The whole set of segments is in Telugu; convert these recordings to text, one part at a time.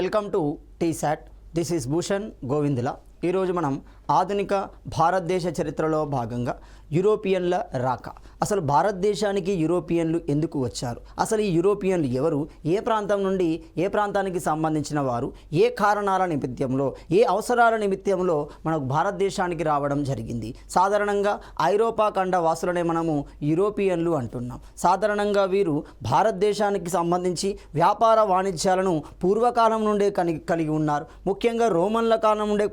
Welcome to T-SAT. This is Bhushan Govindula. ఈరోజు మనం ఆధునిక భారతదేశ చరిత్రలో భాగంగా యూరోపియన్ల రాక, అసలు భారతదేశానికి యూరోపియన్లు ఎందుకు వచ్చారు, అసలు ఈ యూరోపియన్లు ఎవరు, ఏ ప్రాంతం నుండి ఏ ప్రాంతానికి సంబంధించిన వారు, ఏ కారణాల నిమిత్తంలో ఏ అవసరాల నిమిత్తంలో మనకు భారతదేశానికి రావడం జరిగింది. సాధారణంగా ఐరోపా ఖండ వాసులనే మనము యూరోపియన్లు అంటున్నాం. సాధారణంగా వీరు భారతదేశానికి సంబంధించి వ్యాపార వాణిజ్యాలను పూర్వకాలం నుండే కలిగి ఉన్నారు. ముఖ్యంగా రోమన్ల కాలం నుండే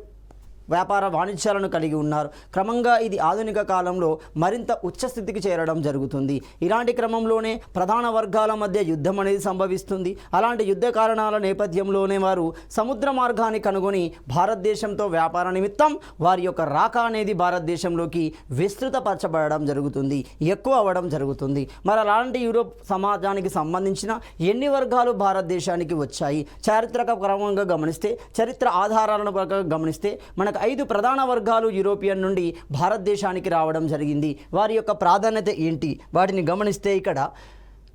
వ్యాపార వాణిజ్యాలను కలిగి ఉన్నారు. క్రమంగా ఇది ఆధునిక కాలంలో మరింత ఉచ్చస్థితికి చేరడం జరుగుతుంది. ఇలాంటి క్రమంలోనే ప్రధాన వర్గాల మధ్య యుద్ధం అనేది సంభవిస్తుంది. అలాంటి యుద్ధ కారణాల నేపథ్యంలోనే వారు సముద్ర మార్గాన్ని కనుగొని భారతదేశంతో వ్యాపార నిమిత్తం వారి యొక్క రాక అనేది భారతదేశంలోకి విస్తృతపరచబడడం జరుగుతుంది, ఎక్కువ అవ్వడం జరుగుతుంది. మరి అలాంటి యూరోప్ సమాజానికి సంబంధించిన ఎన్ని వర్గాలు భారతదేశానికి వచ్చాయి, చారిత్రక క్రమంగా గమనిస్తే, చరిత్ర ఆధారాలను ప్రకారం గమనిస్తే మనకు 5 ప్రధాన వర్గాలు యూరోపియన్ నుండి భారతదేశానికి రావడం జరిగింది. వారి యొక్క ప్రాధాన్యత ఏంటి వాటిని గమనిస్తే, ఇక్కడ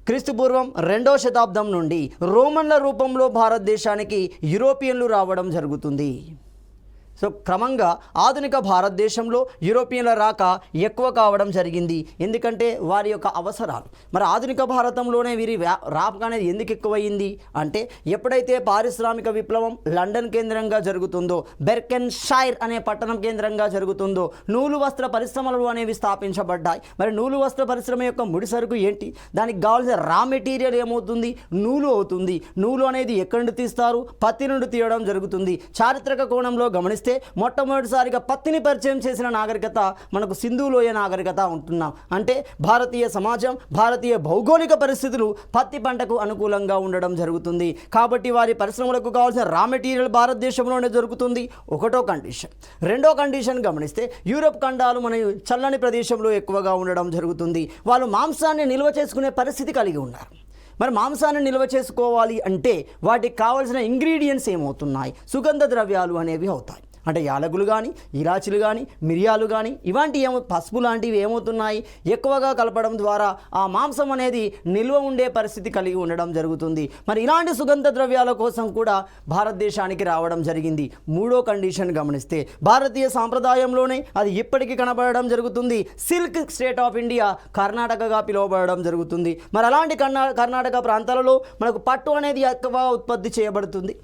క్రీస్తుపూర్వం 2వ శతాబ్దం నుండి రోమన్ల రూపంలో భారతదేశానికి యూరోపియన్లు రావడం జరుగుతుంది. సో క్రమంగా ఆధునిక భారతదేశంలో యూరోపియన్ల రాక ఎక్కువ కావడం జరిగింది. ఎందుకంటే వారి యొక్క అవసరాలు. మరి ఆధునిక భారతంలోనే వీరి రాక అనేది ఎందుకు ఎక్కువయింది అంటే, ఎప్పుడైతే పారిశ్రామిక విప్లవం లండన్ కేంద్రంగా జరుగుతుందో, బెర్కెన్షైర్ అనే పట్టణం కేంద్రంగా జరుగుతుందో, నూలు వస్త్ర పరిశ్రమలు అనేవి స్థాపించబడ్డాయి. మరి నూలు వస్త్ర పరిశ్రమ యొక్క ముడి సరుకు ఏంటి, దానికి కావాల్సిన రా మెటీరియల్ ఏమవుతుంది, నూలు అవుతుంది. నూలు అనేది ఎక్కడి నుండి తీస్తారు, పత్తి నుండి తీయడం జరుగుతుంది. చారిత్రక కోణంలో గమనిస్తే మొట్టమొదటిసారిగా పత్తిని పరిచయం చేసిన నాగరికత మనకు సింధు లోయ నాగరికత ఉంటున్నాం. అంటే భారతీయ సమాజం, భారతీయ భౌగోళిక పరిస్థితులు పత్తి పంటకు అనుకూలంగా ఉండడం జరుగుతుంది. కాబట్టి వారి పరిశ్రమలకు కావాల్సిన రా మెటీరియల్ భారతదేశంలోనే దొరుకుతుంది. ఒకటో కండిషన్. రెండో కండిషన్ గమనిస్తే, యూరోప్ ఖండాలు మన చల్లని ప్రదేశంలో ఎక్కువగా ఉండడం జరుగుతుంది. వాళ్ళు మాంసాన్ని నిల్వ చేసుకునే పరిస్థితి కలిగి ఉన్నారు. మరి మాంసాన్ని నిల్వ చేసుకోవాలి అంటే వాటికి కావాల్సిన ఇంగ్రీడియంట్స్ ఏమవుతున్నాయి, సుగంధ ద్రవ్యాలు అనేవి అవుతాయి. అంటే యాలకులు కానీ, ఇలాచీలు కానీ, మిరియాలు కానీ, ఇలాంటి పసుపు లాంటివి ఏమవుతున్నాయి, ఎక్కువగా కలపడం ద్వారా ఆ మాంసం అనేది నిల్వ ఉండే పరిస్థితి కలిగి ఉండడం జరుగుతుంది. మరి ఇలాంటి సుగంధ ద్రవ్యాల కోసం కూడా భారతదేశానికి రావడం జరిగింది. మూడో కండిషన్ గమనిస్తే, భారతీయ సాంప్రదాయంలోనే అది ఇప్పటికీ కనబడడం జరుగుతుంది. సిల్క్ స్టేట్ ఆఫ్ ఇండియా కర్ణాటకగా పిలువబడడం జరుగుతుంది. మరి అలాంటి కర్ణాటక ప్రాంతాలలో మనకు పట్టు అనేది ఎక్కువ ఉత్పత్తి చేయబడుతుంది.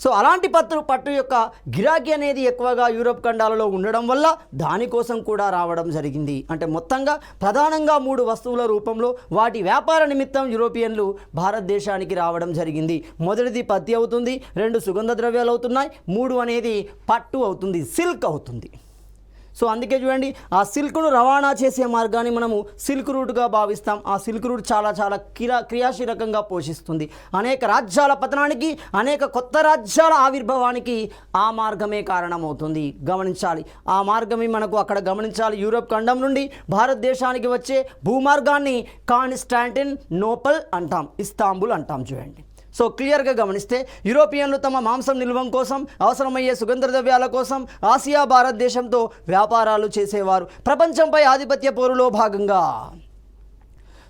సో అలాంటి పట్టు యొక్క గిరాకీ అనేది ఎక్కువగా యూరోప్ ఖండాలలో ఉండడం వల్ల దానికోసం కూడా రావడం జరిగింది. అంటే మొత్తంగా ప్రధానంగా 3 వస్తువుల రూపంలో వాటి వ్యాపార నిమిత్తం యూరోపియన్లు భారతదేశానికి రావడం జరిగింది. మొదటిది పత్తి అవుతుంది, 2 సుగంధ ద్రవ్యాలు అవుతున్నాయి, 3 అనేది పట్టు అవుతుంది, సిల్క్ అవుతుంది. సో అందుకే చూడండి, ఆ సిల్క్ను రవాణా చేసే మార్గాన్ని మనము సిల్క్ రూట్గా భావిస్తాం. ఆ సిల్క్ రూట్ చాలా చాలా క్రియాశీలకంగా పోషిస్తుంది. అనేక రాజ్యాల పతనానికి, అనేక కొత్త రాజ్యాల ఆవిర్భావానికి ఆ మార్గమే కారణమవుతుంది. గమనించాలి, ఆ మార్గమే మనకు అక్కడ గమనించాలి. యూరోప్ ఖండం నుండి భారతదేశానికి వచ్చే భూమార్గాన్ని కాన్స్టాంటినోపల్ అంటాం, ఇస్తాంబుల్ అంటాం. చూడండి, సో క్లియర్గా గమనిస్తే, యూరోపియన్లు తమ మాంసం నిల్వం కోసం, అవసరమయ్యే సుగంధ ద్రవ్యాల కోసం ఆసియా భారతదేశంతో వ్యాపారాలు చేసేవారు. ప్రపంచంపై ఆధిపత్య పోరులో భాగంగా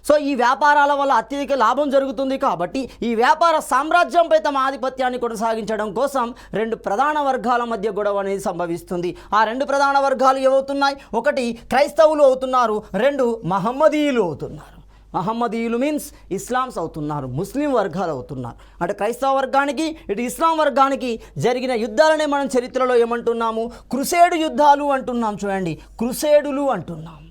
సో ఈ వ్యాపారాల వల్ల అత్యధిక లాభం జరుగుతుంది. కాబట్టి ఈ వ్యాపార సామ్రాజ్యంపై తమ ఆధిపత్యాన్ని కొనసాగించడం కోసం 2 ప్రధాన వర్గాల మధ్య గొడవ అనేది సంభవిస్తుంది. ఆ 2 ప్రధాన వర్గాలు ఏమవుతున్నాయి, ఒకటి క్రైస్తవులు అవుతున్నారు, 2 మహమ్మదీయులు అవుతున్నారు. మహమ్మదీయులు మీన్స్ ఇస్లామ్స్ అవుతున్నారు, ముస్లిం వర్గాలు అవుతున్నారు. అంటే క్రైస్తవ వర్గానికి, ఇటు ఇస్లాం వర్గానికి జరిగిన యుద్ధాలనే మనం చరిత్రలో ఏమంటున్నాము, క్రుసేడ్ యుద్ధాలు అంటున్నాం. చూడండి, క్రుసేడులు అంటున్నాం.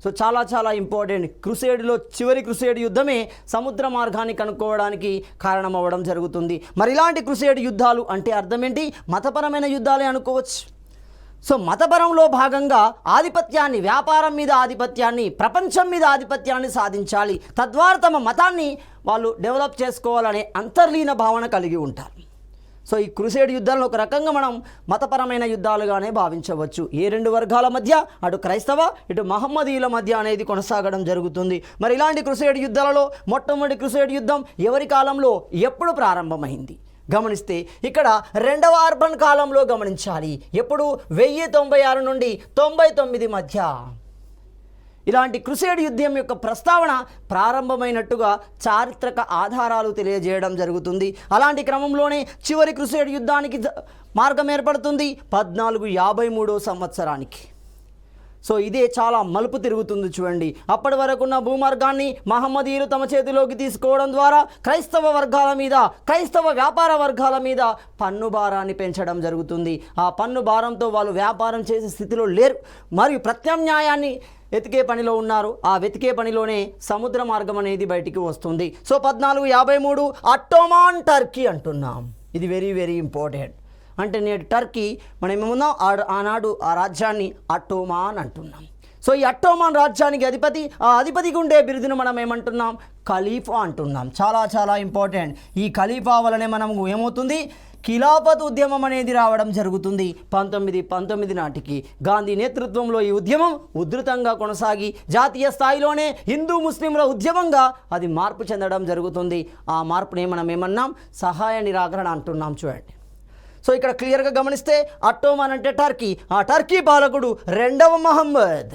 సో చాలా చాలా ఇంపార్టెంట్. క్రుసేడ్లో చివరి క్రుసేడ్ యుద్ధమే సముద్ర మార్గాన్ని కనుక్కోవడానికి కారణమవ్వడం జరుగుతుంది. మరి ఇలాంటి క్రుసేడ్ యుద్ధాలు అంటే అర్థం ఏంటి, మతపరమైన యుద్ధాలే అనుకోవచ్చు. సో మతపరంలో భాగంగా ఆధిపత్యాన్ని, వ్యాపారం మీద ఆధిపత్యాన్ని, ప్రపంచం మీద ఆధిపత్యాన్ని సాధించాలి. తద్వారా తమ మతాన్ని వాళ్ళు డెవలప్ చేసుకోవాలనే అంతర్లీన భావన కలిగి ఉంటారు. సో ఈ క్రుసేడ్ యుద్ధాలను ఒక రకంగా మనం మతపరమైన యుద్ధాలుగానే భావించవచ్చు. ఏ 2 వర్గాల మధ్య, అటు క్రైస్తవ, ఇటు మహమ్మదీయుల మధ్య అనేది కొనసాగడం జరుగుతుంది. మరి ఇలాంటి క్రుసేడ్ యుద్ధాలలో మొట్టమొదటి క్రుసేడ్ యుద్ధం ఎవరి కాలంలో, ఎప్పుడు ప్రారంభమైంది గమనిస్తే, ఇక్కడ 2వ అర్బన్ కాలంలో గమనించాలి. ఎప్పుడు 1096 నుండి 99 మధ్య. ఇలాంటి క్రుసేడ్ యుద్ధం యొక్క ప్రస్తావన ప్రారంభమైనట్టుగా చారిత్రక ఆధారాలు తెలియజేయడం జరుగుతుంది. అలాంటి క్రమంలోనే చివరి క్రుసేడ్ యుద్ధానికి మార్గం ఏర్పడుతుంది 1453 సంవత్సరానికి. సో ఇదే చాలా మలుపు తిరుగుతుంది చూడండి. అప్పటి వరకున్న భూమార్గాన్ని మహమ్మదీయులు తమ చేతిలోకి తీసుకోవడం ద్వారా క్రైస్తవ వర్గాల మీద, క్రైస్తవ వ్యాపార వర్గాల మీద పన్ను భారాన్ని పెంచడం జరుగుతుంది. ఆ పన్ను భారంతో వాళ్ళు వ్యాపారం చేసే స్థితిలో లేరు, మరియు ప్రత్యామ్నాయాన్ని వెతికే పనిలో ఉన్నారు. ఆ వెతికే పనిలోనే సముద్ర మార్గం అనేది బయటికి వస్తుంది. సో 1453 అట్టోమాన్ టర్కీ అంటున్నాం. ఇది వెరీ వెరీ ఇంపార్టెంట్. అంటే నేటి టర్కీ మనం ఏమన్నా ఆనాడు ఆ రాజ్యాన్ని అట్టోమాన్ అంటున్నాం. సో ఈ అట్టోమాన్ రాజ్యానికి అధిపతి, ఆ అధిపతికి ఉండే బిరుదును మనం ఏమంటున్నాం? ఖలీఫా అంటున్నాం. చాలా చాలా ఇంపార్టెంట్. ఈ ఖలీఫా వలనే మనం ఏమవుతుంది? ఖిలాఫత్ ఉద్యమం అనేది రావడం జరుగుతుంది. 1919 నాటికి గాంధీ నేతృత్వంలో ఈ ఉద్యమం ఉధృతంగా కొనసాగి జాతీయ స్థాయిలోనే హిందూ ముస్లింల ఉద్యమంగా అది మార్పు చెందడం జరుగుతుంది. ఆ మార్పుని మనం ఏమన్నాం? సహాయ నిరాకరణ అంటున్నాం. చూడండి. సో ఇక్కడ క్లియర్గా గమనిస్తే అట్టోమాన్ అంటే టర్కీ. ఆ టర్కీ పాలకుడు 2వ మహమ్మద్.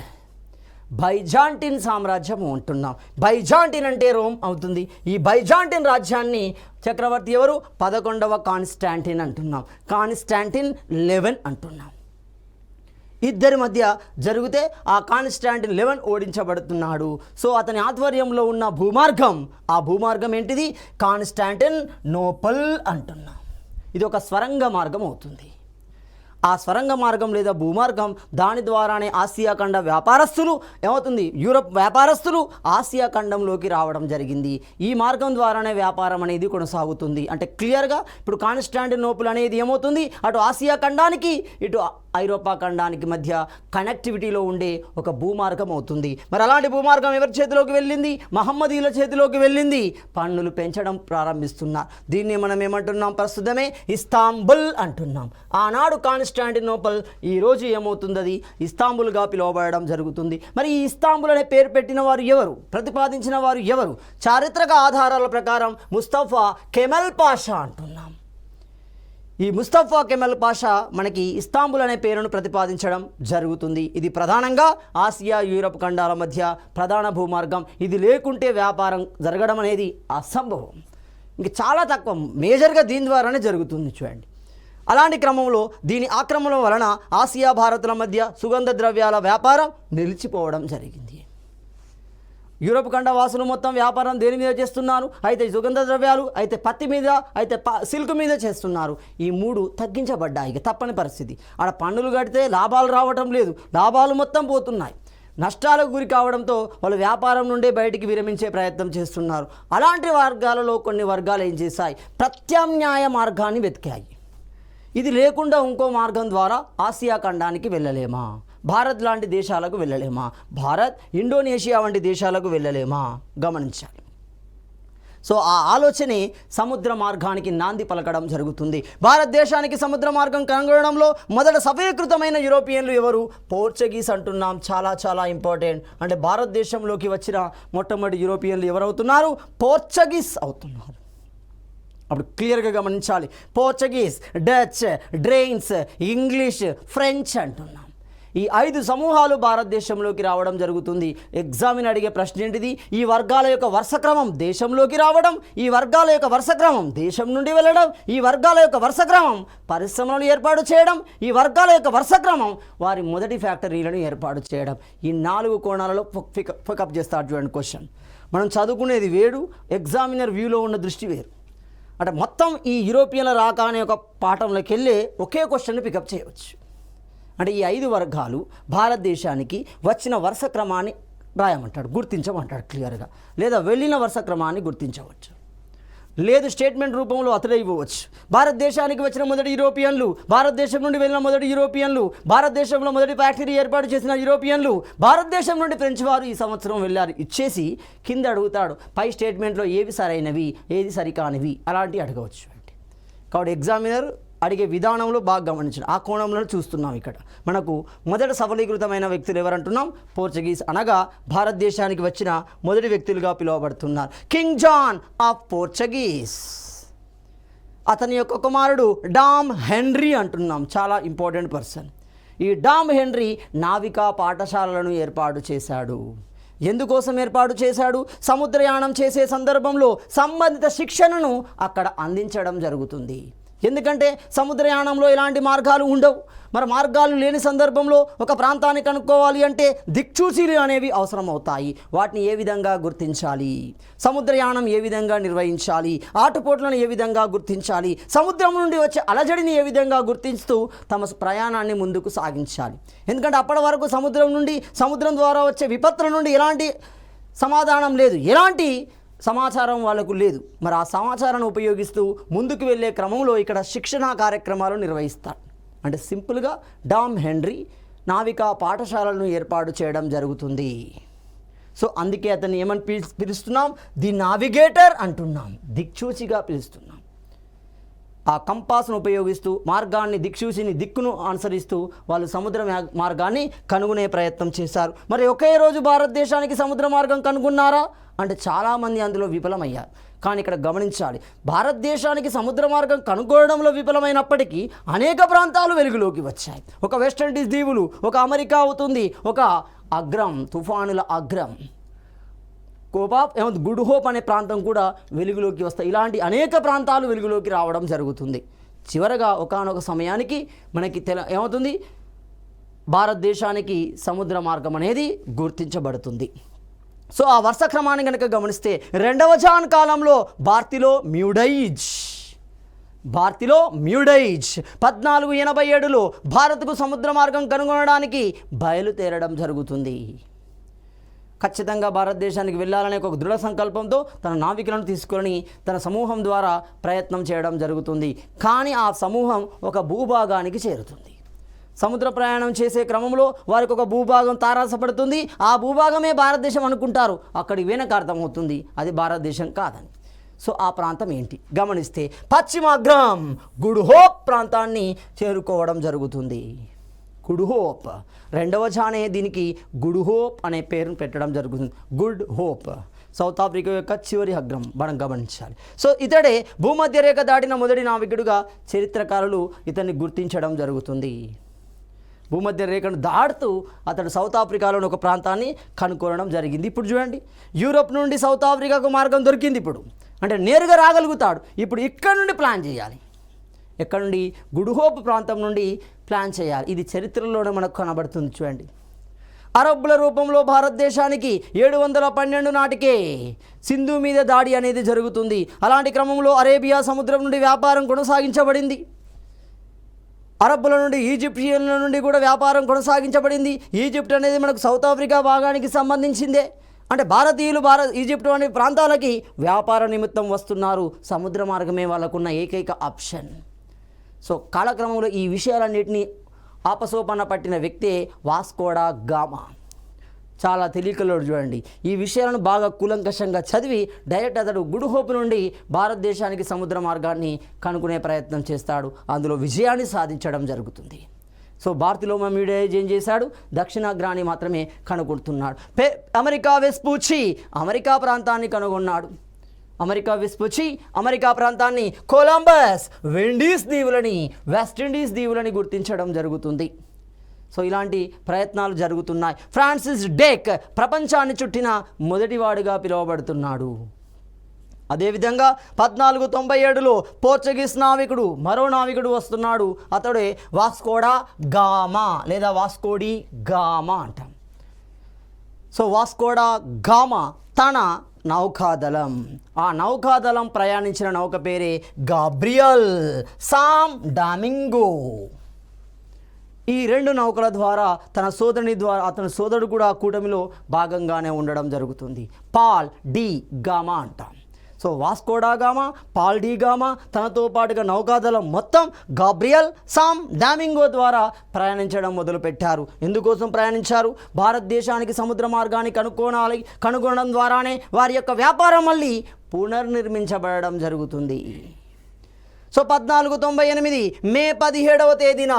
బైజాంటిన్ సామ్రాజ్యం అంటున్నాం. బైజాంటిన్ అంటే రోమ్ అవుతుంది. ఈ బైజాంటిన్ రాజ్యాన్ని చక్రవర్తి ఎవరు? 11వ కాన్స్టాంటిన్ అంటున్నాం. కాన్స్టాంటిన్ 11 అంటున్నాం. ఇద్దరి మధ్య జరిగితే ఆ కాన్స్టాంటిన్ 11 ఓడించబడుతున్నాడు. సో అతని ఆధ్వర్యంలో ఉన్న భూమార్గం, ఆ భూమార్గం ఏంటిది? కాన్స్టాంటిన్ నోపల్ అంటున్నాం. ఇది ఒక స్వరంగ మార్గం అవుతుంది. ఆ స్వరంగ మార్గం లేదా భూమార్గం, దాని ద్వారానే ఆసియా ఖండ వ్యాపారస్తులు ఏమవుతుంది? యూరప్ వ్యాపారస్తులు ఆసియా ఖండంలోకి రావడం జరిగింది. ఈ మార్గం ద్వారానే వ్యాపారం అనేది కొనసాగుతుంది. అంటే క్లియర్గా ఇప్పుడు కాన్స్టాంటినోపుల్ అనేది ఏమవుతుంది? అటు ఆసియా ఖండానికి, ఇటు ఐరోపా ఖండానికి మధ్య కనెక్టివిటీలో ఉండే ఒక భూమార్గం అవుతుంది. మరి అలాంటి భూమార్గం ఎవరి చేతిలోకి వెళ్ళింది? మహమ్మదీయుల చేతిలోకి వెళ్ళింది. పన్నులు పెంచడం ప్రారంభిస్తున్నారు. దీన్ని మనం ఏమంటున్నాం? ప్రస్తుతమే ఇస్తాంబుల్ అంటున్నాం. ఆనాడు కాన్స్టాంటినోపల్, ఈరోజు ఏమవుతుంది? అది ఇస్తాంబుల్గా పిలువబడడం జరుగుతుంది. మరి ఈ ఇస్తాంబుల్ అనే పేరు పెట్టిన వారు ఎవరు? ప్రతిపాదించిన వారు ఎవరు? చారిత్రక ఆధారాల ప్రకారం ముస్తఫా కెమల్ పాషా అంటున్నాం. ఈ ముస్తఫా కెమల్ పాషా మనకి ఇస్తాంబుల్ అనే పేరును ప్రతిపాదించడం జరుగుతుంది. ఇది ప్రధానంగా ఆసియా యూరప్ ఖండాల మధ్య ప్రధాన భూమార్గం. ఇది లేకుంటే వ్యాపారం జరగడం అనేది అసంభవం. ఇంక చాలా తక్కువ, మేజర్గా దీని ద్వారానే జరుగుతుంది. చూడండి. అలాంటి క్రమంలో దీని ఆక్రమణ వలన ఆసియా భారత్ల మధ్య సుగంధ ద్రవ్యాల వ్యాపారం నిలిచిపోవడం జరిగింది. యూరప్ ఖండ వాసులు మొత్తం వ్యాపారం దేని మీద చేస్తున్నారు? అయితే సుగంధ ద్రవ్యాలు, అయితే పత్తి మీద, అయితే సిల్క్ మీద చేస్తున్నారు. ఈ 3 తగ్గించబడ్డాయి. తప్పని పరిస్థితి. ఆడ పన్నులు కడితే లాభాలు రావటం లేదు, లాభాలు మొత్తం పోతున్నాయి. నష్టాలకు గురి కావడంతో వాళ్ళు వ్యాపారం నుండే బయటికి విరమించే ప్రయత్నం చేస్తున్నారు. అలాంటి వర్గాలలో కొన్ని వర్గాలు ఏం చేశాయి? ప్రత్యామ్నాయ మార్గాన్ని వెతికాయి. ఇది లేకుండా ఇంకో మార్గం ద్వారా ఆసియా ఖండానికి వెళ్ళలేమా? భారత్ లాంటి దేశాలకు వెళ్ళలేమా? భారత్, ఇండోనేషియా వంటి దేశాలకు వెళ్ళలేమా? గమనించాలి. సో ఆ ఆలోచనే సముద్ర మార్గానికి నాంది పలకడం జరుగుతుంది. భారతదేశానికి సముద్ర మార్గం కనుగొనడంలో మొదట సఫలీకృతమైన యూరోపియన్లు ఎవరు? పోర్చుగీస్ అంటున్నాం. చాలా చాలా ఇంపార్టెంట్. అంటే భారతదేశంలోకి వచ్చిన మొట్టమొదటి యూరోపియన్లు ఎవరవుతున్నారు? పోర్చుగీస్ అవుతున్నారు. అప్పుడు క్లియర్గా గమనించాలి. Portuguese, Dutch, drains, English, French అంటున్నాం. ఈ 5 సమూహాలు భారతదేశంలోకి రావడం జరుగుతుంది. ఎగ్జామిన్ అడిగే ప్రశ్న ఏంటిది? ఈ వర్గాల యొక్క వరుసక్రమం దేశంలోకి రావడం, ఈ వర్గాల యొక్క వరుసక్రమం దేశం నుండి వెళ్ళడం, ఈ వర్గాల యొక్క వరుసక్రమం పరిశ్రమలను ఏర్పాటు చేయడం, ఈ వర్గాల యొక్క వరుసక్రమం వారి మొదటి ఫ్యాక్టరీలను ఏర్పాటు చేయడం. ఈ 4 కోణాలలో పికప్ చేస్తారు. చూడండి క్వశ్చన్. మనం చదువుకునేది వేరు, ఎగ్జామినర్ వ్యూలో ఉన్న దృష్టి వేరు. అంటే మొత్తం ఈ యూరోపియన్ల రాక అనే ఒక పాఠంలోకి వెళ్ళి ఒకే క్వశ్చన్ని పికప్ చేయవచ్చు. అంటే ఈ 5 వర్గాలు భారతదేశానికి వచ్చిన వరుస క్రమాన్ని రాయమంటాడు, గుర్తించమంటాడు క్లియర్గా. లేదా వెళ్ళిన వరుస క్రమాన్ని గుర్తించవచ్చు, లేదు స్టేట్మెంట్ రూపంలో అతడే ఇవ్వవచ్చు. భారతదేశానికి వచ్చిన మొదటి యూరోపియన్లు, భారతదేశం నుండి వెళ్ళిన మొదటి యూరోపియన్లు, భారతదేశంలో మొదటి ఫ్యాక్టరీ ఏర్పాటు చేసిన యూరోపియన్లు, భారతదేశం నుండి ఫ్రెంచ్ వారు ఈ సంవత్సరం వెళ్ళారు ఇచ్చేసి కింద అడుగుతాడు పై స్టేట్మెంట్లో ఏవి సరైనవి, ఏది సరికానివి, అలాంటివి అడగవచ్చు. కాబట్టి ఎగ్జామినర్ అడిగే విధానంలో బాగా గమనించండి. ఆ కోణంలో చూస్తున్నాం. ఇక్కడ మనకు మొదట సఫలీకృతమైన వ్యక్తులు ఎవరంటున్నాం? పోర్చుగీస్, అనగా భారతదేశానికి వచ్చిన మొదటి వ్యక్తులుగా పిలువబడుతున్నారు. కింగ్ జాన్ ఆఫ్ పోర్చుగీస్, అతని యొక్క కుమారుడు డామ్ హెన్రీ అంటున్నాం. చాలా ఇంపార్టెంట్ పర్సన్. ఈ డామ్ హెన్రీ నావికా పాఠశాలలను ఏర్పాటు చేశాడు. ఎందుకోసం ఏర్పాటు చేశాడు? సముద్రయానం చేసే సందర్భంలో సంబంధిత శిక్షణను అక్కడ అందించడం జరుగుతుంది. ఎందుకంటే సముద్రయానంలో ఎలాంటి మార్గాలు ఉండవు. మరి మార్గాలు లేని సందర్భంలో ఒక ప్రాంతాన్ని కనుక్కోవాలి అంటే దిక్చూచీలు అనేవి అవసరం అవుతాయి. వాటిని ఏ విధంగా గుర్తించాలి, సముద్రయానం ఏ విధంగా నిర్వహించాలి, ఆటుపోట్లను ఏ విధంగా గుర్తించాలి, సముద్రం నుండి వచ్చే అలజడిని ఏ విధంగా గుర్తిస్తూ తమ ప్రయాణాన్ని ముందుకు సాగించాలి. ఎందుకంటే అప్పటి వరకు సముద్రం ద్వారా వచ్చే విపత్తుల నుండి ఎలాంటి సమాధానం లేదు, ఎలాంటి సమాచారం వాళ్ళకు లేదు. మరి ఆ సమాచారాన్ని ఉపయోగిస్తూ ముందుకు వెళ్ళే క్రమంలో ఇక్కడ శిక్షణా కార్యక్రమాలు నిర్వహిస్తారు. అంటే సింపుల్గా డామ్ హెన్రీ నావికా పాఠశాలను ఏర్పాటు చేయడం జరుగుతుంది. సో అందుకే అతన్ని ఏమని పిలుస్తున్నాం? ది నావిగేటర్ అంటున్నాం, దిక్చూచిగా పిలుస్తున్నాం. ఆ కంపాస్ను ఉపయోగిస్తూ మార్గాన్ని దిక్కును అనుసరిస్తూ వాళ్ళు సముద్ర మార్గాన్ని కనుగొనే ప్రయత్నం చేశారు. మరి ఒకే రోజు భారతదేశానికి సముద్ర మార్గం కనుగొన్నారా అంటే చాలామంది అందులో విఫలమయ్యారు. కానీ ఇక్కడ గమనించాలి, భారతదేశానికి సముద్ర మార్గం కనుగొనడంలో విఫలమైనప్పటికీ అనేక ప్రాంతాలు వెలుగులోకి వచ్చాయి. ఒక వెస్టిండీస్ దీవులు, ఒక అమెరికా అవుతుంది, ఒక అగ్రం, తుఫానుల అగ్రం, గుడ్ హోప్ అనే ప్రాంతం కూడా వెలుగులోకి వస్తాయి. ఇలాంటి అనేక ప్రాంతాలు వెలుగులోకి రావడం జరుగుతుంది. చివరగా ఒకానొక సమయానికి మనకి ఏమవుతుంది? భారతదేశానికి సముద్ర మార్గం అనేది గుర్తించబడుతుంది. సో ఆ వరుస క్రమాన్ని కనుక గమనిస్తే రెండవ జాన్ కాలంలో బార్తిలో మ్యూడైజ్ 1487లో భారత్కు సముద్ర మార్గం కనుగొనడానికి బయలుదేరడం జరుగుతుంది. ఖచ్చితంగా భారతదేశానికి వెళ్ళాలనే ఒక దృఢ సంకల్పంతో తన నావికులను తీసుకొని తన సమూహం ద్వారా ప్రయత్నం చేయడం జరుగుతుంది. కానీ ఆ సమూహం ఒక భూభాగానికి చేరుతుంది. సముద్ర ప్రయాణం చేసే క్రమంలో వారికి ఒక భూభాగం తారాసపడుతుంది. ఆ భూభాగమే భారతదేశం అనుకుంటారు. అక్కడికి వెనక అర్థమవుతుంది అది భారతదేశం కాదని. సో ఆ ప్రాంతం ఏంటి గమనిస్తే పశ్చిమాగ్రం గుడ్ హోప్ ప్రాంతాన్ని చేరుకోవడం జరుగుతుంది. గుడ్ హోప్ రెండవ జానే దీనికి గుడ్ హోప్ అనే పేరును పెట్టడం జరుగుతుంది. గుడ్ హోప్ సౌత్ ఆఫ్రికా యొక్క చివరి అగ్రం మనం గమనించాలి. సో ఇతడే భూమధ్య రేఖ దాటిన మొదటి నావికుడుగా చరిత్రకారులు ఇతన్ని గుర్తించడం జరుగుతుంది. భూమధ్య రేఖను దాటుతూ అతడు సౌత్ ఆఫ్రికాలోని ఒక ప్రాంతాన్ని కనుక్కోవడం జరిగింది. ఇప్పుడు చూడండి, యూరోప్ నుండి సౌత్ ఆఫ్రికాకు మార్గం దొరికింది. ఇప్పుడు అంటే నేరుగా రాగలుగుతాడు. ఇప్పుడు ఇక్కడ నుండి ప్లాన్ చేయాలి. ఎక్కడ నుండి? గుడ్ హోప్ ప్రాంతం నుండి ప్లాన్ చేయాలి. ఇది చరిత్రలోనే మనకు కనబడుతుంది. చూడండి, అరబ్బుల రూపంలో భారతదేశానికి 712 నాటికే సింధు మీద దాడి అనేది జరుగుతుంది. అలాంటి క్రమంలో అరేబియా సముద్రం నుండి వ్యాపారం కొనసాగించబడింది. అరబ్బుల నుండి ఈజిప్షియన్ల నుండి కూడా వ్యాపారం కొనసాగించబడింది. ఈజిప్ట్ అనేది మనకు సౌత్ ఆఫ్రికా భాగానికి సంబంధించిందే. అంటే భారతీయులు ఈజిప్ట్ అనే ప్రాంతాలకి వ్యాపార నిమిత్తం వస్తున్నారు. సముద్ర మార్గమే వాళ్ళకున్న ఏకైక ఆప్షన్. సో కాలక్రమంలో ఈ విషయాలన్నింటినీ ఆపసోపన పట్టిన వ్యక్తే వాస్కోడా గామా. చాలా తెలియకలోడు. చూడండి, ఈ విషయాలను బాగా కూలంకషంగా చదివి డైరెక్ట్ అతడు గుడ్ హోప్ నుండి భారతదేశానికి సముద్ర మార్గాన్ని కనుక్కునే ప్రయత్నం చేస్తాడు. అందులో విజయాన్ని సాధించడం జరుగుతుంది. సో బార్తిలోమా మ్యూడైజ్ ఏం చేశాడు? దక్షిణాగ్రాన్ని మాత్రమే కనుగొంటున్నాడు. అమెరికా వెస్పూచి అమెరికా ప్రాంతాన్ని కనుగొన్నాడు. అమెరికా ప్రాంతాన్ని కొలంబస్ వెస్టిండీస్ దీవులని గుర్తించడం జరుగుతుంది. సో ఇలాంటి ప్రయత్నాలు జరుగుతున్నాయి. ఫ్రాన్సిస్ డ్రేక్ ప్రపంచాన్ని చుట్టిన మొదటివాడుగా పిలువబడుతున్నాడు. అదేవిధంగా 1497లో పోర్చుగీస్ నావికుడు మరో నావికుడు వస్తున్నాడు. అతడే వాస్కోడా గామా లేదా వాస్కోడి గామా అంటాం. సో వాస్కోడా గామా తన నౌకాదళం, ఆ నౌకాదళం ప్రయాణించిన నౌక పేరే గాబ్రియల్ సామ్ డామింగో. ఈ రెండు నౌకల ద్వారా అతని సోదరుడు కూడా కూటమిలో భాగంగానే ఉండడం జరుగుతుంది. పాల్ డి గామా అంటాం. So Vasco da Gama, Paul de Gama తనతో పాటుగా నౌకాదళం మొత్తం గాబ్రియల్ సామ్ డామింగో ద్వారా ప్రయాణించడం మొదలుపెట్టారు. ఎందుకోసం ప్రయాణించారు? భారతదేశానికి సముద్ర మార్గాన్ని కనుగొనడం ద్వారానే వారి యొక్క వ్యాపారం మళ్ళీ పునర్నిర్మించబడడం జరుగుతుంది. సో 1498 మే 17వ తేదీన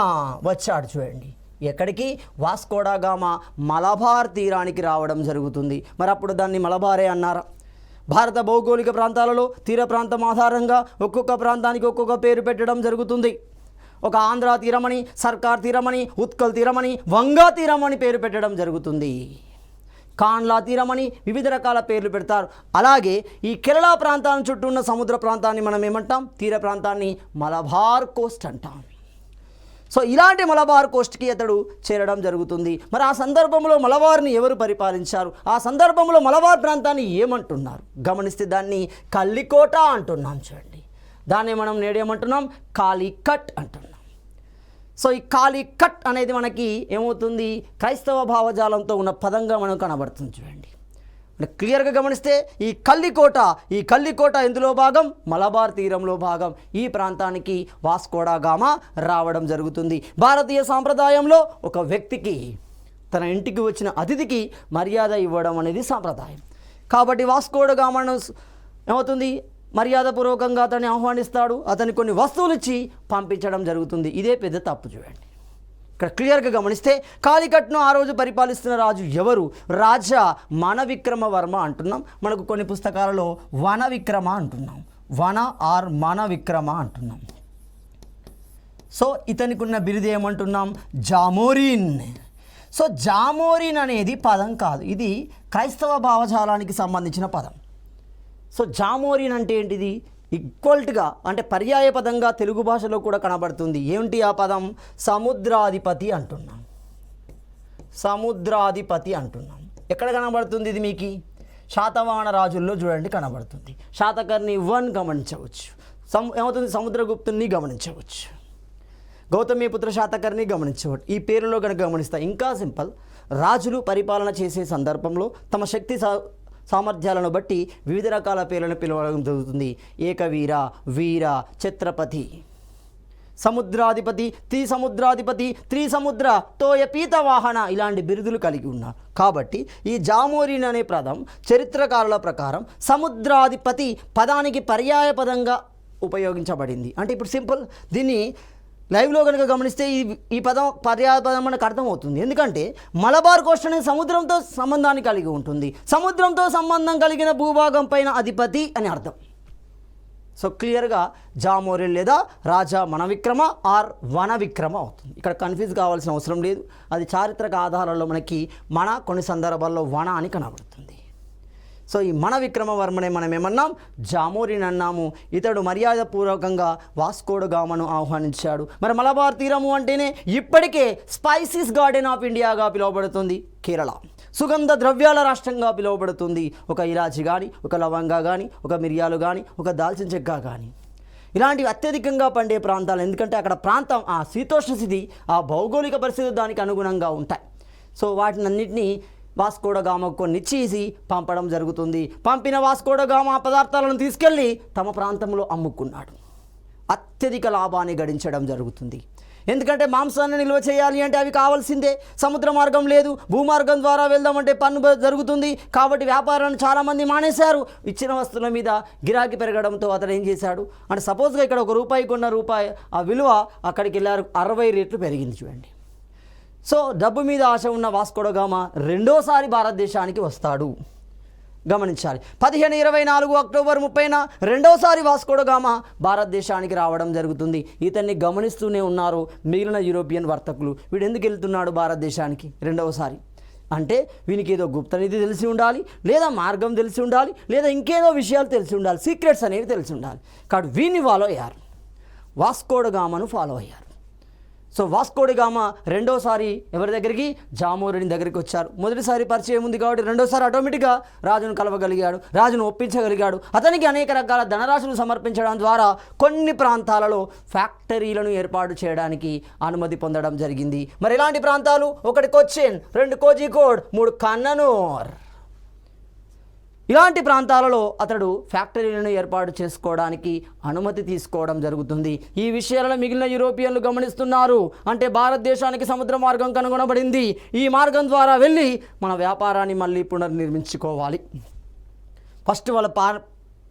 వచ్చాడు. చూడండి, ఎక్కడికి? వాస్కోడా గామా మలబార్ తీరానికి రావడం జరుగుతుంది. మరి అప్పుడు దాన్ని మలబారే అన్నారా? భారత భౌగోళిక ప్రాంతాలలో తీర ప్రాంతం ఆధారంగా ఒక్కొక్క ప్రాంతానికి ఒక్కొక్క పేరు పెట్టడం జరుగుతుంది. ఒక ఆంధ్ర తీరమని, సర్కార్ తీరమని, ఉత్కల్ తీరమని, వంగా తీరమని పేరు పెట్టడం జరుగుతుంది. కాన్లా తీరమని వివిధ రకాల పేర్లు పెడతారు. అలాగే ఈ కేరళ ప్రాంతాన్ని చుట్టూ ఉన్న సముద్ర ప్రాంతాన్ని మనం ఏమంటాం? తీర ప్రాంతాన్ని మలబార్ కోస్ట్ అంటాం. సో ఇలాంటి మలబార్ కోస్ట్కి అతడు చేరడం జరుగుతుంది. మరి ఆ సందర్భంలో మలబార్ని ఎవరు పరిపాలించారు? ఆ సందర్భంలో మలబార్ ప్రాంతాన్ని ఏమంటున్నారు? గమనిస్తే దాన్ని కల్లికోట అంటున్నాం. చూడండి, దాన్ని మనం నేడేమంటున్నాం? కాలికట్ అంటున్నాం. సో ఈ కాలికట్ అనేది మనకి ఏమవుతుంది? క్రైస్తవ భావజాలంతో ఉన్న పదంగా మనకు కనబడుతుంది. చూడండి, క్లియర్గా గమనిస్తే ఈ కల్లికోట ఎందులో భాగం? మలబార్ తీరంలో భాగం. ఈ ప్రాంతానికి వాస్కోడా గామా రావడం జరుగుతుంది. భారతీయ సాంప్రదాయంలో ఒక వ్యక్తికి తన ఇంటికి వచ్చిన అతిథికి మర్యాద ఇవ్వడం అనేది సాంప్రదాయం. కాబట్టి వాస్కోడా గామాను ఏమవుతుంది? మర్యాదపూర్వకంగా అతన్ని ఆహ్వానిస్తాడు, అతనికి కొన్ని వస్తువులు ఇచ్చి పంపించడం జరుగుతుంది. ఇదే పెద్ద తప్పు. చూడండి, ఇక్కడ క్లియర్గా గమనిస్తే కాలికట్ను ఆ రోజు పరిపాలిస్తున్న రాజు ఎవరు? రాజా మనవిక్రమవర్మ అంటున్నాం. మనకు కొన్ని పుస్తకాలలో వనవిక్రమ అంటున్నాం, మనవిక్రమ అంటున్నాం. సో ఇతనికి ఉన్న బిరుదు ఏమంటున్నాం? జామోరిన్. సో జామోరిన్ అనేది పదం కాదు, ఇది క్రైస్తవ భావజాలానికి సంబంధించిన పదం. సో జామోరిన్ అంటే ఏంటిది? ఈక్వల్ట్గా అంటే పర్యాయ పదంగా తెలుగు భాషలో కూడా కనబడుతుంది. ఏమిటి ఆ పదం? సముద్రాధిపతి అంటున్నాం. ఎక్కడ కనబడుతుంది ఇది మీకు? శాతవాహన రాజుల్లో చూడండి కనబడుతుంది. శాతకర్ణి 1 గమనించవచ్చు. ఏమవుతుంది? సముద్రగుప్తుని గమనించవచ్చు. గౌతమిపుత్ర శాతకర్ణి గమనించవచ్చు. ఈ పేరులో కనుక గమనిస్తా ఇంకా సింపుల్. రాజులు పరిపాలన చేసే సందర్భంలో తమ శక్తి సామర్థ్యాలను బట్టి వివిధ రకాల పేర్లను పిలవడం జరుగుతుంది. ఏకవీర, వీర, ఛత్రపతి, సముద్రాధిపతి, త్రిసముద్ర, తోయ పీతవాహన ఇలాంటి బిరుదులు కలిగి ఉన్నారు. కాబట్టి ఈ జామోరిన్ అనే పదం చరిత్రకారుల ప్రకారం సముద్రాధిపతి పదానికి పర్యాయ పదంగా ఉపయోగించబడింది. అంటే ఇప్పుడు సింపుల్, దీన్ని లైవ్లో కనుక గమనిస్తే ఈ పదం పర్యాయ పదం మనకు అర్థమవుతుంది. ఎందుకంటే మలబార్ కోస్ట్ అనేది సముద్రంతో సంబంధాన్ని కలిగి ఉంటుంది. సముద్రంతో సంబంధం కలిగిన భూభాగం పైన అధిపతి అని అర్థం. సో క్లియర్గా జామోరిన్ లేదా రాజా మనవిక్రమ ఆర్ వనవిక్రమ అవుతుంది. ఇక్కడ కన్ఫ్యూజ్ కావాల్సిన అవసరం లేదు. అది చారిత్రక ఆధారాల్లో మనకి కొన్ని సందర్భాల్లో వన అని కనబడుతుంది. సో ఈ మనవిక్రమవర్మనే మనం ఏమన్నాం? జామోరిన్ అన్నాము. ఇతడు మర్యాదపూర్వకంగా వాస్కోడా గామాను ఆహ్వానించాడు. మరి మలబార్ తీరము అంటేనే ఇప్పటికే స్పైసీస్ గార్డెన్ ఆఫ్ ఇండియాగా పిలువబడుతుంది కేరళ. సుగంధ ద్రవ్యాల రాష్ట్రంగా పిలువబడుతుంది. ఒక ఇలాచి కానీ, ఒక లవంగా కానీ, ఒక మిరియాలు కానీ, ఒక దాల్చిన చెక్క కానీ ఇలాంటివి అత్యధికంగా పండే ప్రాంతాలు. ఎందుకంటే అక్కడ ప్రాంతం ఆ శీతోష్ణ స్థితి, ఆ భౌగోళిక పరిస్థితులు దానికి అనుగుణంగా ఉంటాయి. సో వాటినన్నింటినీ వాస్కోడా గామాకు కొన్ని ఇచ్చేసి పంపడం జరుగుతుంది. పంపిన వాస్కోడా గామా పదార్థాలను తీసుకెళ్ళి తమ ప్రాంతంలో అమ్ముకున్నాడు. అత్యధిక లాభాన్ని గడించడం జరుగుతుంది. ఎందుకంటే మాంసాన్ని నిల్వ చేయాలి అంటే అవి కావాల్సిందే. సముద్ర మార్గం లేదు, భూమార్గం ద్వారా వెళ్దామంటే పన్ను జరుగుతుంది. కాబట్టి వ్యాపారాన్ని చాలామంది మానేశారు. ఇచ్చిన వస్తువుల మీద గిరాకీ పెరగడంతో అతను ఏం చేశాడు అంటే సపోజ్గా ఇక్కడ ₹1 కొన్న రూపాయి ఆ విలువ అక్కడికి వెళ్ళారు 60 రెట్లు పెరిగింది. చూడండి, సో డబ్బు మీద ఆశ ఉన్న వాస్కోడా గామా రెండోసారి భారతదేశానికి వస్తాడు. గమనించాలి, 1524 అక్టోబర్ 30న రెండోసారి వాస్కోడా గామా భారతదేశానికి రావడం జరుగుతుంది. ఇతన్ని గమనిస్తూనే ఉన్నారు మిగిలిన యూరోపియన్ వర్తకులు. వీడు ఎందుకు వెళ్తున్నాడు భారతదేశానికి రెండవసారి అంటే? వీనికి ఏదో గుప్తనిధి తెలిసి ఉండాలి, లేదా మార్గం తెలిసి ఉండాలి, లేదా ఇంకేదో విషయాలు తెలిసి ఉండాలి, సీక్రెట్స్ అనేవి తెలిసి ఉండాలి. కాబట్టి వీడిని ఫాలో అయ్యారు, వాస్కోడా గామాను ఫాలో అయ్యారు. సో వాస్కోడా గామా రెండోసారి ఎవరి దగ్గరికి? జామోరిన్ దగ్గరికి వచ్చారు. మొదటిసారి పరిచయం ఉంది కాబట్టి రెండోసారి ఆటోమేటిక్గా రాజును కలవగలిగాడు, రాజును ఒప్పించగలిగాడు. అతనికి అనేక రకాల ధనరాశులు సమర్పించడం ద్వారా కొన్ని ప్రాంతాలలో ఫ్యాక్టరీలను ఏర్పాటు చేయడానికి అనుమతి పొందడం జరిగింది. మరి ఇలాంటి ప్రాంతాలు: 1 కొచ్చిన్, 2 కోజికోడ్, 3 కన్ననూర్. ఇలాంటి ప్రాంతాలలో అతడు ఫ్యాక్టరీలను ఏర్పాటు చేసుకోవడానికి అనుమతి తీసుకోవడం జరుగుతుంది. ఈ విషయాలను మిగిలిన యూరోపియన్లు గమనిస్తున్నారు. అంటే భారతదేశానికి సముద్ర మార్గం కనుగొనబడింది. ఈ మార్గం ద్వారా వెళ్ళి మన వ్యాపారాన్ని మళ్ళీ పునర్నిర్మించుకోవాలి. ఫస్ట్ వాళ్ళ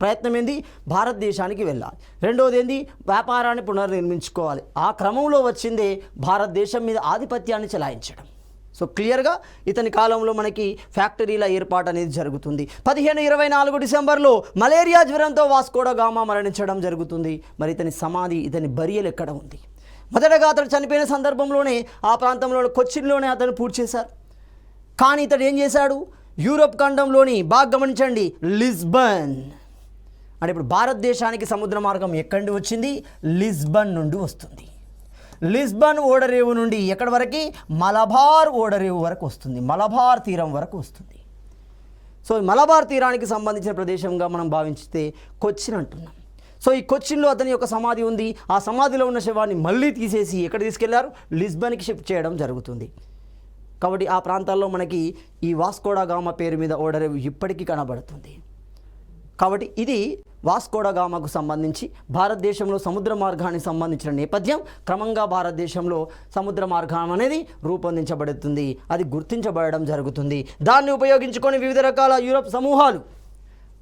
ప్రయత్నం ఏంది? భారతదేశానికి వెళ్ళాలి. రెండోది ఏంది? వ్యాపారాన్ని పునర్నిర్మించుకోవాలి. ఆ క్రమంలో వచ్చిందే భారతదేశం మీద ఆధిపత్యాన్ని చెలాయించడం. సో క్లియర్గా ఇతని కాలంలో మనకి ఫ్యాక్టరీల ఏర్పాటు అనేది జరుగుతుంది. 1524 డిసెంబర్లో మలేరియా జ్వరంతో వాస్కోడా గామా మరణించడం జరుగుతుంది. మరి ఇతని సమాధి, ఇతని బరియల్ ఎక్కడ ఉంది? మొదటగా అతడు చనిపోయిన సందర్భంలోనే ఆ ప్రాంతంలో కొచ్చిన్లోనే అతను పూర్తి చేశారు. కానీ ఇతడు ఏం చేశాడు, యూరోప్ ఖండంలోని బాగా గమనించండి, లిస్బన్ అంటే ఇప్పుడు భారతదేశానికి సముద్ర మార్గం ఎక్కడి నుండి వచ్చింది, లిస్బన్ నుండి వస్తుంది. లిస్బన్ ఓడరేవు నుండి ఎక్కడి వరకు, మలబార్ ఓడరేవు వరకు వస్తుంది, మలబార్ తీరం వరకు వస్తుంది. సో ఈ మలబార్ తీరానికి సంబంధించిన ప్రదేశంగా మనం భావించితే కొచ్చిన్ అంటున్నాం. సో ఈ కొచ్చిన్లో అతని యొక్క సమాధి ఉంది. ఆ సమాధిలో ఉన్న శవాన్ని మళ్ళీ తీసేసి ఎక్కడ తీసుకెళ్లారు, లిస్బన్కి షిఫ్ట్ చేయడం జరుగుతుంది. కాబట్టి ఆ ప్రాంతాల్లో మనకి ఈ వాస్కోడా గామా పేరు మీద ఓడరేవు ఇప్పటికీ కనబడుతుంది. కాబట్టి ఇది వాస్కోడా గామాకు సంబంధించి భారతదేశంలో సముద్ర మార్గానికి సంబంధించిన నేపథ్యం. క్రమంగా భారతదేశంలో సముద్ర మార్గం అనేది రూపొందించబడుతుంది, అది గుర్తించబడడం జరుగుతుంది. దాన్ని ఉపయోగించుకొని వివిధ రకాల యూరోప్ సమూహాలు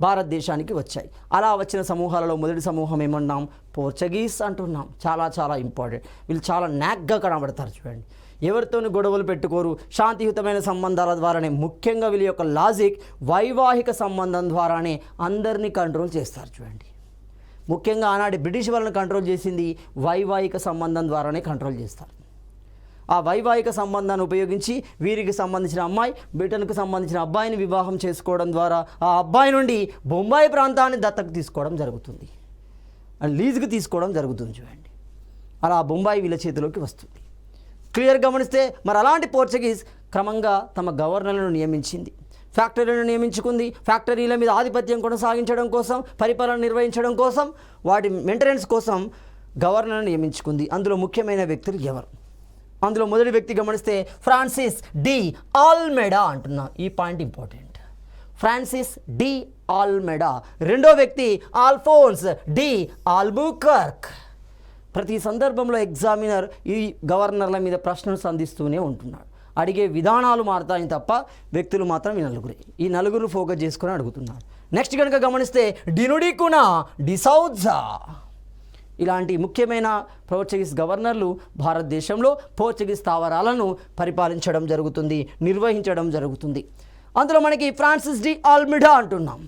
భారతదేశానికి వచ్చాయి. అలా వచ్చిన సమూహాలలో మొదటి సమూహం ఏమన్నాం, పోర్చుగీస్ అంటున్నాం. చాలా చాలా ఇంపార్టెంట్. వీళ్ళు చాలా నాక్గా కనబడతారు. చూడండి, ఎవరితోనూ గొడవలు పెట్టుకోరు, శాంతియుతమైన సంబంధాల ద్వారానే, ముఖ్యంగా వీళ్ళ యొక్క లాజిక్ వైవాహిక సంబంధం ద్వారానే అందరినీ కంట్రోల్ చేస్తారు. చూడండి, ముఖ్యంగా ఆనాటి బ్రిటిష్ వాళ్ళని కంట్రోల్ చేసింది వైవాహిక సంబంధం ద్వారానే కంట్రోల్ చేస్తారు. ఆ వైవాహిక సంబంధాన్ని ఉపయోగించి వీరికి సంబంధించిన అమ్మాయి బ్రిటన్కు సంబంధించిన అబ్బాయిని వివాహం చేసుకోవడం ద్వారా ఆ అబ్బాయి నుండి బొంబాయి ప్రాంతాన్ని దత్తకు తీసుకోవడం జరుగుతుంది, లీజుకు తీసుకోవడం జరుగుతుంది. చూడండి, అలా బొంబాయి వీళ్ళ చేతిలోకి వస్తుంది. క్లియర్ గమనిస్తే మరి అలాంటి పోర్చుగీస్ క్రమంగా తమ గవర్నర్లను నియమించింది, ఫ్యాక్టరీలను నియమించుకుంది. ఫ్యాక్టరీల మీద ఆధిపత్యం కొనసాగించడం కోసం, పరిపాలన నిర్వహించడం కోసం, వాటి మెయింటెనెన్స్ కోసం గవర్నర్లను నియమించుకుంది. అందులో ముఖ్యమైన వ్యక్తులు ఎవరు? అందులో మొదటి వ్యక్తి గమనిస్తే ఫ్రాన్సిస్ డి ఆల్మెడా అంటున్నా. ఈ పాయింట్ ఇంపార్టెంట్. Francis D ఆల్మెడా. రెండో వ్యక్తి ఆల్ఫోన్స్ డి ఆల్బుకర్క్. ప్రతి సందర్భంలో ఎగ్జామినర్ ఈ గవర్నర్ల మీద ప్రశ్నలు సంధిస్తూనే ఉంటున్నాడు. అడిగే విధానాలు మారుతాయి తప్ప వ్యక్తులు మాత్రం ఈ నలుగురే. ఈ నలుగురు ఫోకస్ చేసుకుని అడుగుతున్నారు. నెక్స్ట్ కనుక గమనిస్తే డినుడికునా డిసౌజా. ఇలాంటి ముఖ్యమైన పోర్చుగీస్ గవర్నర్లు భారతదేశంలో పోర్చుగీస్ స్థావరాలను పరిపాలించడం జరుగుతుంది, నిర్వహించడం జరుగుతుంది. అందులో మనకి ఫ్రాన్సిస్ డి ఆల్మెడా అంటున్నాం.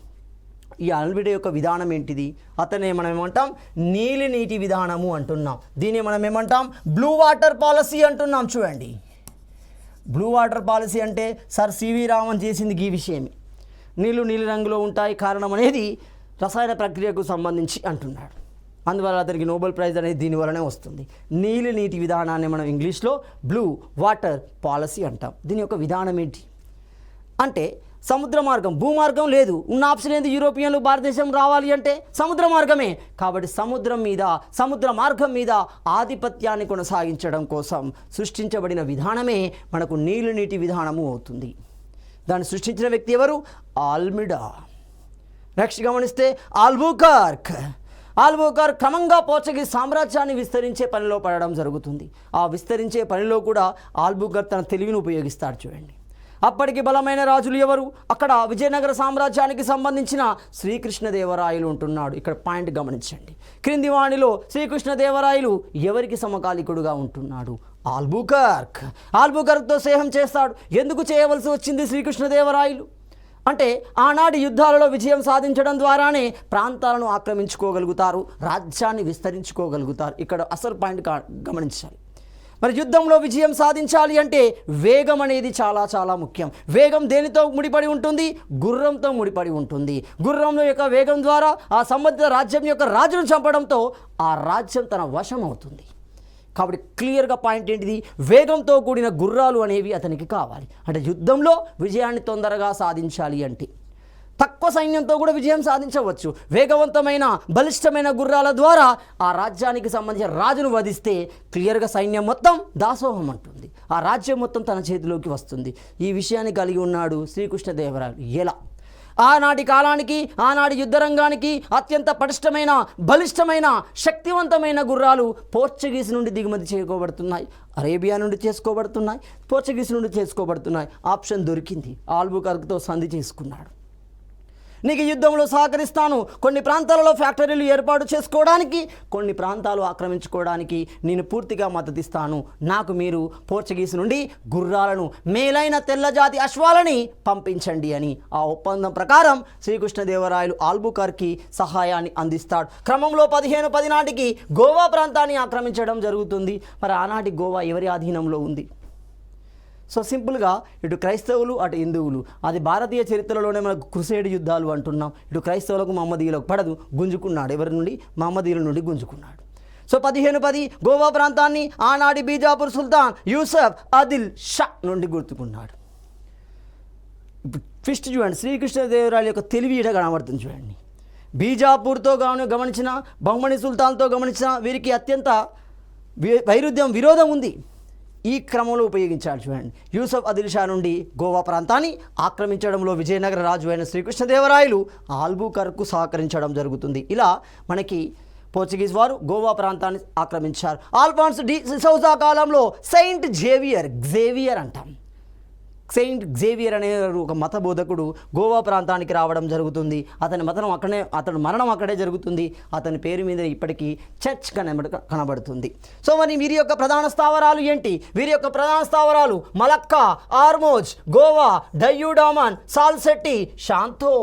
ఈ ఆల్మెడా యొక్క విధానం ఏంటిది? అతనే మనం ఏమంటాం, నీలి నీటి విధానము అంటున్నాం. దీన్ని మనం ఏమంటాం, బ్లూ వాటర్ పాలసీ అంటున్నాం. చూడండి, బ్లూ వాటర్ పాలసీ అంటే సర్ సివి రామన్ చేసింది ఈ విషయమే. నీళ్లు నీలి రంగులో ఉంటాయి, కారణం అనేది రసాయన ప్రక్రియకు సంబంధించి అంటున్నాడు. అందువల్ల అతనికి నోబెల్ ప్రైజ్ అనేది దీనివల్లనే వస్తుంది. నీలి నీటి విధానాన్ని మనం ఇంగ్లీష్లో బ్లూ వాటర్ పాలసీ అంటాం. దీని యొక్క విధానం ఏంటి అంటే, సముద్ర మార్గం, భూమార్గం లేదు. ఉన్న ఆప్షన్ ఏంది, యూరోపియన్లు భారతదేశం రావాలి అంటే సముద్ర మార్గమే. కాబట్టి సముద్రం మీద, సముద్ర మార్గం మీద ఆధిపత్యాన్ని కొనసాగించడం కోసం సృష్టించబడిన విధానమే మనకు నీలి నీటి విధానము అవుతుంది. దాన్ని సృష్టించిన వ్యక్తి ఎవరు? ఆల్మెడా. నెక్స్ట్ గమనిస్తే ఆల్బుకర్క్. ఆల్బుకర్క్ క్రమంగా పోర్చుగీస్ సామ్రాజ్యాన్ని విస్తరించే పనిలో పడడం జరుగుతుంది. ఆ విస్తరించే పనిలో కూడా ఆల్బుకర్క్ తన తెలివిని ఉపయోగిస్తాడు. చూడండి, అప్పటికి బలమైన రాజులు ఎవరు? అక్కడ విజయనగర సామ్రాజ్యానికి సంబంధించిన శ్రీకృష్ణదేవరాయలు ఉంటున్నాడు. ఇక్కడ పాయింట్ గమనించండి. క్రింది వాణిలో శ్రీకృష్ణదేవరాయలు ఎవరికి సమకాలికుడుగా ఉంటున్నాడు? ఆల్బుకర్క్. ఆల్బుకర్క్తో స్నేహం చేస్తాడు. ఎందుకు చేయవలసి వచ్చింది శ్రీకృష్ణదేవరాయలు అంటే, ఆనాటి యుద్ధాలలో విజయం సాధించడం ద్వారానే ప్రాంతాలను ఆక్రమించుకోగలుగుతారు, రాజ్యాన్ని విస్తరించుకోగలుగుతారు. ఇక్కడ అసలు పాయింట్ గమనించాలి. మరి యుద్ధంలో విజయం సాధించాలి అంటే వేగం అనేది చాలా చాలా ముఖ్యం. వేగం దేనితో ముడిపడి ఉంటుంది? గుర్రంతో ముడిపడి ఉంటుంది. గుర్రం యొక్క వేగం ద్వారా ఆ సంబంధిత రాజ్యం యొక్క రాజును చంపడంతో ఆ రాజ్యం తన వశం అవుతుంది. కాబట్టి క్లియర్గా పాయింట్ ఏంటిది? వేగంతో కూడిన గుర్రాలు అనేవి అతనికి కావాలి. అంటే యుద్ధంలో విజయాన్ని తొందరగా సాధించాలి అంటే తక్కువ సైన్యంతో కూడా విజయం సాధించవచ్చు. వేగవంతమైన బలిష్టమైన గుర్రాల ద్వారా ఆ రాజ్యానికి సంబంధించిన రాజును వధిస్తే క్లియర్గా సైన్యం మొత్తం దాసోహం అంటుంది, ఆ రాజ్యం మొత్తం తన చేతిలోకి వస్తుంది. ఈ విషయాన్ని కలిగి ఉన్నాడు శ్రీకృష్ణదేవరాయలు. ఎలా? ఆనాటి కాలానికి, ఆనాటి యుద్ధరంగానికి అత్యంత పటిష్టమైన, బలిష్టమైన, శక్తివంతమైన గుర్రాలు పోర్చుగీస్ నుండి దిగుమతి చేసుకోబడుతున్నాయి, అరేబియా నుండి చేసుకోబడుతున్నాయి, పోర్చుగీస్ నుండి చేసుకోబడుతున్నాయి. ఆప్షన్ దొరికింది. ఆల్బుకర్క్తో సంధి చేసుకున్నాడు. నీకు యుద్ధంలో సహకరిస్తాను, కొన్ని ప్రాంతాలలో ఫ్యాక్టరీలు ఏర్పాటు చేసుకోవడానికి, కొన్ని ప్రాంతాలు ఆక్రమించుకోవడానికి నేను పూర్తిగా మద్దతిస్తాను. నాకు మీరు పోర్చుగీస్ నుండి గుర్రాలను, మేలైన తెల్లజాతి అశ్వాలని పంపించండి అని. ఆ ఒప్పందం ప్రకారం శ్రీకృష్ణదేవరాయలు ఆల్బుకర్కి సహాయాన్ని అందిస్తాడు. క్రమంలో 1510 నాటికి గోవా ప్రాంతాన్ని ఆక్రమించడం జరుగుతుంది. మరి ఆనాటి గోవా ఎవరి ఆధీనంలో ఉంది? సో సింపుల్గా ఇటు క్రైస్తవులు అటు హిందువులు, అది భారతీయ చరిత్రలోనే మనకు క్రుసేడ్ యుద్ధాలు అంటున్నాం. ఇటు క్రైస్తవులకు మహమ్మదీయులకు పడదు, గుంజుకున్నాడు. ఎవరి నుండి? మహమ్మదీయుల నుండి గుంజుకున్నాడు. సో 1510 గోవా ప్రాంతాన్ని ఆనాటి బీజాపూర్ సుల్తాన్ యూసఫ్ ఆదిల్ షా నుండి గుర్తుకున్నాడు. ఇప్పుడు ట్విస్ట్ చూడండి, శ్రీకృష్ణదేవరాయల యొక్క తెలివి ఇట కనబడుతుంది చూడండి. బీజాపూర్తో గమనించిన, బహ్మణి సుల్తాన్తో గమనించిన, వీరికి అత్యంత విరోధం ఉంది. ఈ క్రమంలో ఉపయోగించాడు చూడండి. యూసఫ్ ఆదిల్ షా నుండి గోవా ప్రాంతాన్ని ఆక్రమించడంలో విజయనగర రాజు అయిన శ్రీకృష్ణదేవరాయలు ఆల్బుకర్కు సహకరించడం జరుగుతుంది. ఇలా మనకి పోర్చుగీస్ వారు గోవా ప్రాంతాన్ని ఆక్రమించారు. ఆల్ఫాన్స్ డి సౌజా కాలంలో సెయింట్ జేవియర్ అంటాం. సెయింట్ జేవియర్ అనే ఒక మత బోధకుడు గోవా ప్రాంతానికి రావడం జరుగుతుంది. అతని మరణం అక్కడే జరుగుతుంది. అతని పేరు మీద ఇప్పటికీ చర్చ్ కనబడుతుంది. సో మరి వీరి యొక్క ప్రధాన స్థావరాలు ఏంటి? వీరి యొక్క ప్రధాన స్థావరాలు మలక్కా, ఆర్మోజ్, గోవా, డయ్యూడామన్, సాల్సెట్టి, శాంతో.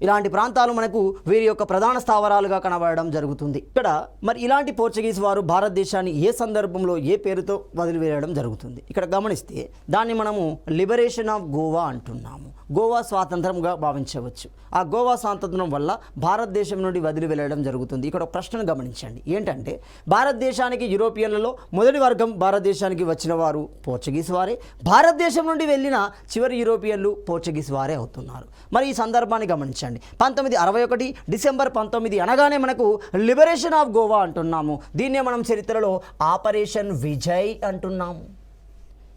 ఇలాంటి ప్రాంతాలు మనకు వీరి యొక్క ప్రధాన స్థావరాలుగా కనబడడం జరుగుతుంది. ఇక్కడ మరి ఇలాంటి పోర్చుగీస్ వారు భారతదేశాన్ని ఏ సందర్భంలో ఏ పేరుతో వదిలివేయడం జరుగుతుంది? ఇక్కడ గమనిస్తే దాన్ని మనము లిబరేషన్ ఆఫ్ గోవా అంటున్నాము. గోవా స్వాతంత్రంగా భావించవచ్చు. ఆ గోవా స్వాతంత్రం వల్ల భారతదేశం నుండి వదిలి వెళ్ళడం జరుగుతుంది. ఇక్కడ ఒక ప్రశ్నను గమనించండి. ఏంటంటే భారతదేశానికి యూరోపియన్లలో మొదటి వర్గం భారతదేశానికి వచ్చిన వారు పోర్చుగీస్ వారే. భారతదేశం నుండి వెళ్ళిన చివరి యూరోపియన్లు పోర్చుగీస్ వారే అవుతున్నారు. మరి ఈ సందర్భాన్ని గమనించండి. 1961 డిసెంబర్ 19 అనగానే మనకు లిబరేషన్ ఆఫ్ గోవా అంటున్నాము. దీన్నే మనం చరిత్రలో ఆపరేషన్ విజయ్ అంటున్నాము.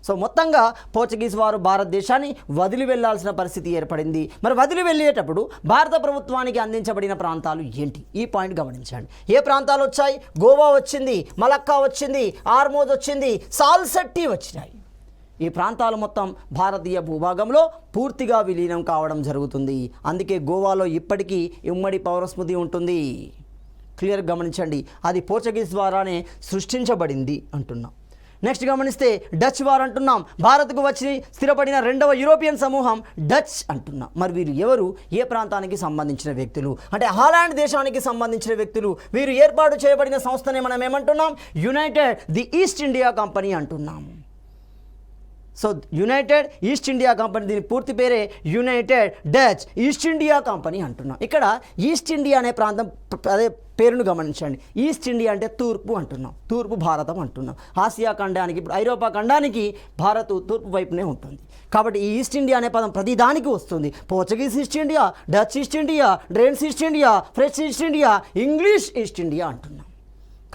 సో మొత్తంగా పోర్చుగీస్ వారు భారతదేశాన్ని వదిలి వెళ్లాల్సిన పరిస్థితి ఏర్పడింది. మరి వదిలి వెళ్ళేటప్పుడు భారత ప్రభుత్వానికి అందించబడిన ప్రాంతాలు ఏంటి? ఈ పాయింట్ గమనించండి. ఏ ప్రాంతాలు వచ్చాయి? గోవా వచ్చింది, మలక్కా వచ్చింది, ఆర్మోజ్ వచ్చింది, సాల్సెట్టి వచ్చినాయి. ఈ ప్రాంతాలు మొత్తం భారతీయ భూభాగంలో పూర్తిగా విలీనం కావడం జరుగుతుంది. అందుకే గోవాలో ఇప్పటికీ ఉమ్మడి పౌరస్మృతి ఉంటుంది. క్లియర్గా గమనించండి. అది పోర్చుగీస్ ద్వారానే సృష్టించబడింది అంటున్నాం. నెక్స్ట్ గమనిస్తే డచ్ వారు అంటున్నాం. భారత్కు వచ్చి స్థిరపడిన రెండవ యూరోపియన్ సమూహం డచ్ అంటున్నాం. మరి వీరు ఎవరు? ఏ ప్రాంతానికి సంబంధించిన వ్యక్తులు? అంటే హాలాండ్ దేశానికి సంబంధించిన వ్యక్తులు. వీరు ఏర్పాటు చేయబడిన సంస్థనే మనం ఏమంటున్నాం? United the East India Company అంటున్నాం. So United East India Company, దీని పూర్తి పేరే United Dutch East India Company అంటున్నాం. ఇక్కడ ఈస్ట్ ఇండియా అనే ప్రాంతం అదే పేరును గమనించండి. ఈస్ట్ ఇండియా అంటే తూర్పు అంటున్నాం, తూర్పు భారతం అంటున్నాం. ఆసియా ఖండానికి, ఇప్పుడు ఐరోపా ఖండానికి భారత్ తూర్పు వైపునే ఉంటుంది. కాబట్టి ఈ ఈస్ట్ ఇండియా అనే పదం ప్రతి దానికి వస్తుంది. Portuguese East India, Dutch East India, Danes East India, French East India, English East India అంటున్నాం.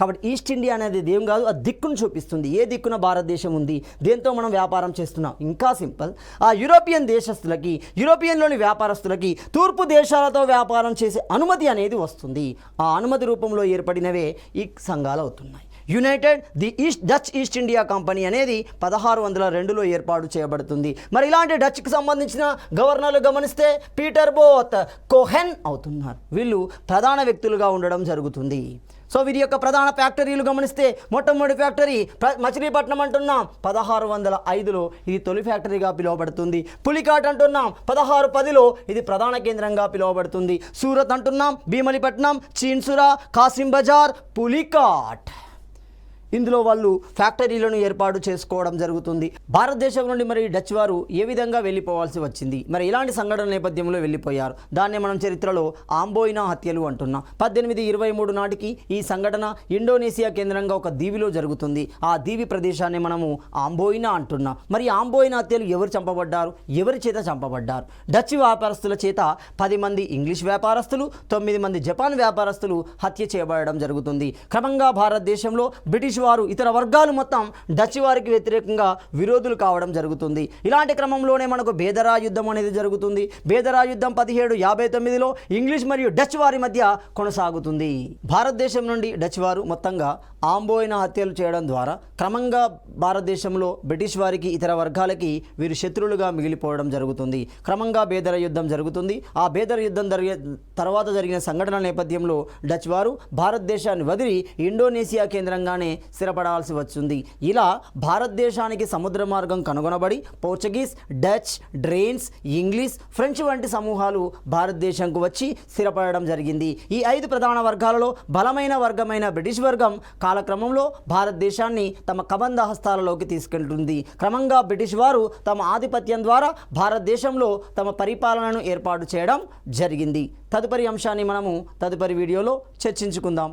కాబట్టి ఈస్ట్ ఇండియా అనేది ఏం కాదు, ఆ దిక్కును చూపిస్తుంది. ఏ దిక్కున భారతదేశం ఉంది, దేంతో మనం వ్యాపారం చేస్తున్నాం. ఇంకా సింపుల్, ఆ యూరోపియన్ దేశస్తులకి, యూరోపియన్లోని వ్యాపారస్తులకి తూర్పు దేశాలతో వ్యాపారం చేసే అనుమతి అనేది వస్తుంది. ఆ అనుమతి రూపంలో ఏర్పడినవే ఈ సంఘాలు అవుతున్నాయి. United the Dutch East India company అనేది 1602లో ఏర్పాటు చేయబడుతుంది. మరి ఇలాంటి డచ్కి సంబంధించిన గవర్నర్లు గమనిస్తే పీటర్ బోత్ కోహెన్ అవుతున్నారు. వీళ్ళు ప్రధాన వ్యక్తులుగా ఉండడం జరుగుతుంది. సో వీరి యొక్క ప్రధాన ఫ్యాక్టరీలు గమనిస్తే మొట్టమొదటి ఫ్యాక్టరీ మచిలీపట్నం అంటున్నాం, 1605లో ఇది తొలి ఫ్యాక్టరీగా పిలువబడుతుంది. పులికాట్ అంటున్నాం, 1610లో ఇది ప్రధాన కేంద్రంగా పిలువబడుతుంది. సూరత్ అంటున్నాం, భీమలిపట్నం, చీన్సురా, కాసిం బజార్, పులికాట్. ఇందులో వాళ్ళు ఫ్యాక్టరీలను ఏర్పాటు చేసుకోవడం జరుగుతుంది. భారతదేశం నుండి మరి డచ్ వారు ఏ విధంగా వెళ్ళిపోవాల్సి వచ్చింది, మరి ఇలాంటి సంఘటన నేపథ్యంలో వెళ్ళిపోయారు. దాన్నే మనం చరిత్రలో ఆంబోయినా హత్యలు అంటున్నాం. 1823 నాటికి ఈ సంఘటన ఇండోనేషియా కేంద్రంగా ఒక దీవిలో జరుగుతుంది. ఆ దీవి ప్రదేశాన్ని మనము ఆంబోయినా అంటున్నాం. మరి ఆంబోయినా హత్యలు ఎవరు చంపబడ్డారు, ఎవరి చేత చంపబడ్డారు? డచ్ వ్యాపారస్తుల చేత 10 మంది ఇంగ్లీష్ వ్యాపారస్తులు, 9 మంది జపాన్ వ్యాపారస్తులు హత్య చేయబడడం జరుగుతుంది. క్రమంగా భారతదేశంలో బ్రిటిష్ బ్రిటిష్ వారు ఇతర వర్గాలు మొత్తం డచ్ వారికి వ్యతిరేకంగా విరోధులు కావడం జరుగుతుంది. ఇలాంటి క్రమంలోనే మనకు బేదరా యుద్ధం అనేది జరుగుతుంది. బేదరా యుద్ధం 1759లో ఇంగ్లీష్ మరియు డచ్ వారి మధ్య కొనసాగుతుంది. భారతదేశం నుండి డచ్ వారు మొత్తంగా ఆంబోయిన హత్యలు చేయడం ద్వారా క్రమంగా భారతదేశంలో బ్రిటిష్ వారికి ఇతర వర్గాలకి వీరు శత్రువులుగా మిగిలిపోవడం జరుగుతుంది. క్రమంగా బేదర యుద్ధం జరుగుతుంది. ఆ బేదర యుద్ధం తర్వాత జరిగిన సంఘటనల నేపథ్యంలో డచ్ వారు భారతదేశాన్ని వదిలి ఇండోనేషియా కేంద్రంగానే స్థిరపడాల్సి వచ్చింది. ఇలా భారతదేశానికి సముద్ర మార్గం కనుగొనబడి పోర్చుగీస్, డచ్, డ్రేన్స్, ఇంగ్లీష్, ఫ్రెంచ్ వంటి సమూహాలు భారతదేశంకు వచ్చి స్థిరపడడం జరిగింది. ఈ 5 ప్రధాన వర్గాలలో బలమైన వర్గమైన బ్రిటిష్ వర్గం కాలక్రమంలో భారతదేశాన్ని తమ కబంధ హస్తాలలోకి తీసుకెళ్తుంది. క్రమంగా బ్రిటిష్ వారు తమ ఆధిపత్యం ద్వారా భారతదేశంలో తమ పరిపాలనను ఏర్పాటు చేయడం జరిగింది. తదుపరి అంశాన్ని మనము తదుపరి వీడియోలో చర్చించుకుందాం.